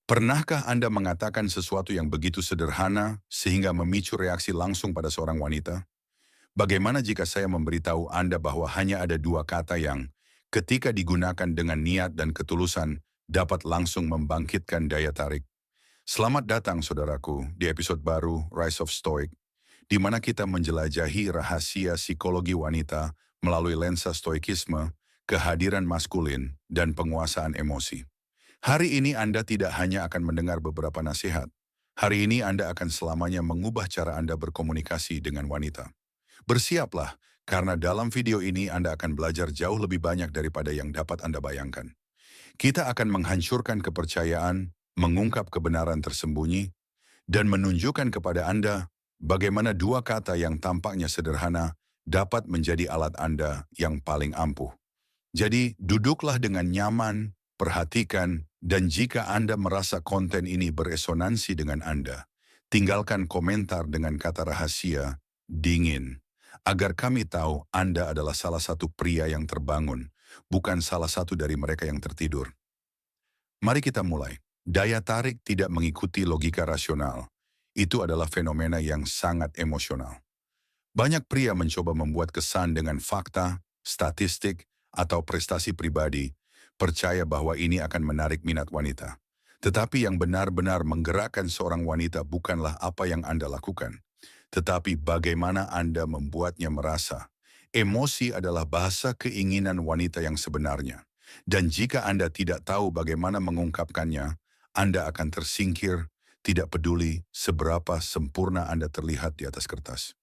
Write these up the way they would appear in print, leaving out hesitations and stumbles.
Pernahkah Anda mengatakan sesuatu yang begitu sederhana sehingga memicu reaksi langsung pada seorang wanita? Bagaimana jika saya memberitahu Anda bahwa hanya ada dua kata yang, ketika digunakan dengan niat dan ketulusan, dapat langsung membangkitkan daya tarik? Selamat datang saudaraku di episode baru Rise of Stoic, di mana kita menjelajahi rahasia psikologi wanita melalui lensa stoikisme, kehadiran maskulin, dan penguasaan emosi. Hari ini Anda tidak hanya akan mendengar beberapa nasihat. Hari ini Anda akan selamanya mengubah cara Anda berkomunikasi dengan wanita. Bersiaplah, karena dalam video ini Anda akan belajar jauh lebih banyak daripada yang dapat Anda bayangkan. Kita akan menghancurkan kepercayaan, mengungkap kebenaran tersembunyi, dan menunjukkan kepada Anda bagaimana dua kata yang tampaknya sederhana dapat menjadi alat Anda yang paling ampuh. Jadi, duduklah dengan nyaman, perhatikan, dan jika Anda merasa konten ini beresonansi dengan Anda, tinggalkan komentar dengan kata rahasia, dingin, agar kami tahu Anda adalah salah satu pria yang terbangun, bukan salah satu dari mereka yang tertidur. Mari kita mulai. Daya tarik tidak mengikuti logika rasional. Itu adalah fenomena yang sangat emosional. Banyak pria mencoba membuat kesan dengan fakta, statistik, atau prestasi pribadi, percaya bahwa ini akan menarik minat wanita. Tetapi yang benar-benar menggerakkan seorang wanita bukanlah apa yang Anda lakukan, tetapi bagaimana Anda membuatnya merasa. Emosi adalah bahasa keinginan wanita yang sebenarnya. Dan jika Anda tidak tahu bagaimana mengungkapkannya, Anda akan tersingkir, tidak peduli seberapa sempurna Anda terlihat di atas kertas.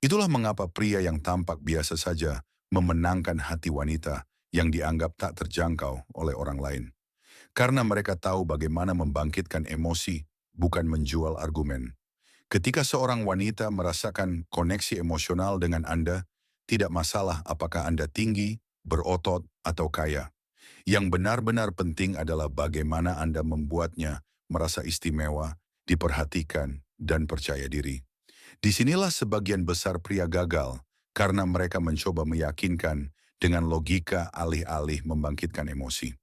Itulah mengapa pria yang tampak biasa saja memenangkan hati wanita yang dianggap tak terjangkau oleh orang lain. Karena mereka tahu bagaimana membangkitkan emosi, bukan menjual argumen. Ketika seorang wanita merasakan koneksi emosional dengan Anda, tidak masalah apakah Anda tinggi, berotot, atau kaya. Yang benar-benar penting adalah bagaimana Anda membuatnya merasa istimewa, diperhatikan, dan percaya diri. Disinilah sebagian besar pria gagal, karena mereka mencoba meyakinkan dengan logika alih-alih membangkitkan emosi.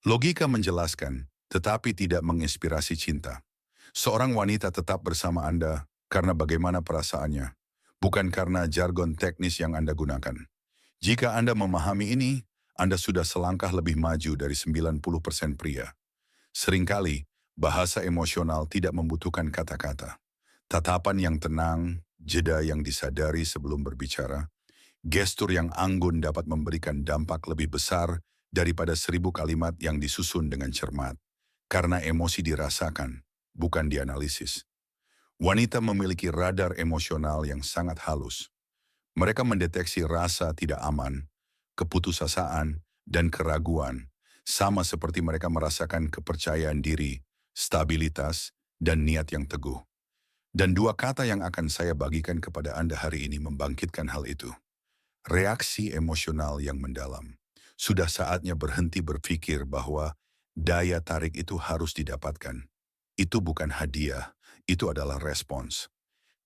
Logika menjelaskan, tetapi tidak menginspirasi cinta. Seorang wanita tetap bersama Anda karena bagaimana perasaannya, bukan karena jargon teknis yang Anda gunakan. Jika Anda memahami ini, Anda sudah selangkah lebih maju dari 90% pria. Seringkali, bahasa emosional tidak membutuhkan kata-kata. Tatapan yang tenang, jeda yang disadari sebelum berbicara, gestur yang anggun dapat memberikan dampak lebih besar daripada 1.000 kalimat yang disusun dengan cermat. Karena emosi dirasakan, bukan dianalisis. Wanita memiliki radar emosional yang sangat halus. Mereka mendeteksi rasa tidak aman, keputusasaan, dan keraguan, sama seperti mereka merasakan kepercayaan diri, stabilitas, dan niat yang teguh. Dan dua kata yang akan saya bagikan kepada Anda hari ini membangkitkan hal itu. Reaksi emosional yang mendalam. Sudah saatnya berhenti berpikir bahwa daya tarik itu harus didapatkan. Itu bukan hadiah, itu adalah respons.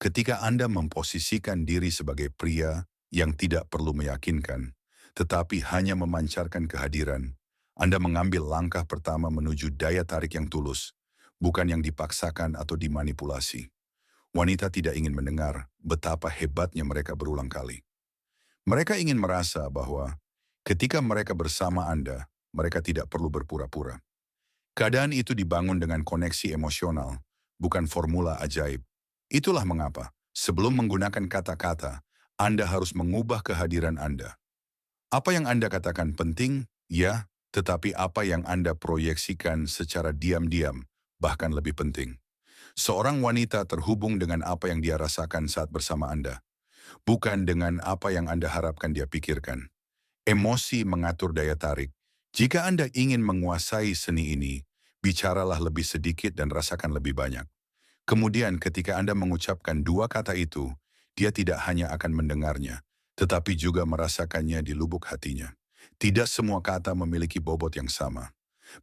Ketika Anda memposisikan diri sebagai pria yang tidak perlu meyakinkan, tetapi hanya memancarkan kehadiran, Anda mengambil langkah pertama menuju daya tarik yang tulus, bukan yang dipaksakan atau dimanipulasi. Wanita tidak ingin mendengar betapa hebatnya mereka berulang kali. Mereka ingin merasa bahwa ketika mereka bersama Anda, mereka tidak perlu berpura-pura. Keadaan itu dibangun dengan koneksi emosional, bukan formula ajaib. Itulah mengapa, sebelum menggunakan kata-kata, Anda harus mengubah kehadiran Anda. Apa yang Anda katakan penting, ya, tetapi apa yang Anda proyeksikan secara diam-diam, bahkan lebih penting. Seorang wanita terhubung dengan apa yang dia rasakan saat bersama Anda, bukan dengan apa yang Anda harapkan dia pikirkan. Emosi mengatur daya tarik. Jika Anda ingin menguasai seni ini, bicaralah lebih sedikit dan rasakan lebih banyak. Kemudian ketika Anda mengucapkan dua kata itu, dia tidak hanya akan mendengarnya, tetapi juga merasakannya di lubuk hatinya. Tidak semua kata memiliki bobot yang sama.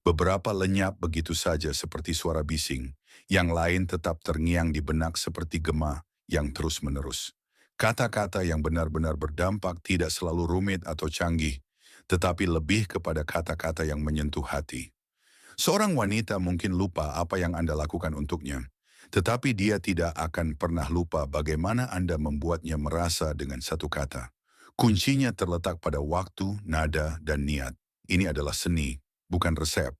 Beberapa lenyap begitu saja seperti suara bising, yang lain tetap terngiang di benak seperti gema yang terus-menerus. Kata-kata yang benar-benar berdampak tidak selalu rumit atau canggih, tetapi lebih kepada kata-kata yang menyentuh hati. Seorang wanita mungkin lupa apa yang Anda lakukan untuknya, tetapi dia tidak akan pernah lupa bagaimana Anda membuatnya merasa dengan satu kata. Kuncinya terletak pada waktu, nada, dan niat. Ini adalah seni, bukan resep.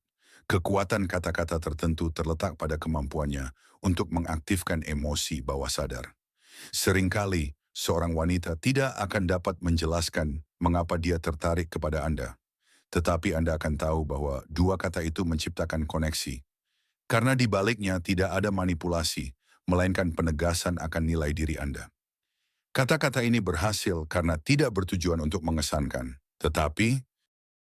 Kekuatan kata-kata tertentu terletak pada kemampuannya untuk mengaktifkan emosi bawah sadar. Seringkali, seorang wanita tidak akan dapat menjelaskan mengapa dia tertarik kepada Anda. Tetapi Anda akan tahu bahwa dua kata itu menciptakan koneksi. Karena di baliknya tidak ada manipulasi, melainkan penegasan akan nilai diri Anda. Kata-kata ini berhasil karena tidak bertujuan untuk mengesankan, tetapi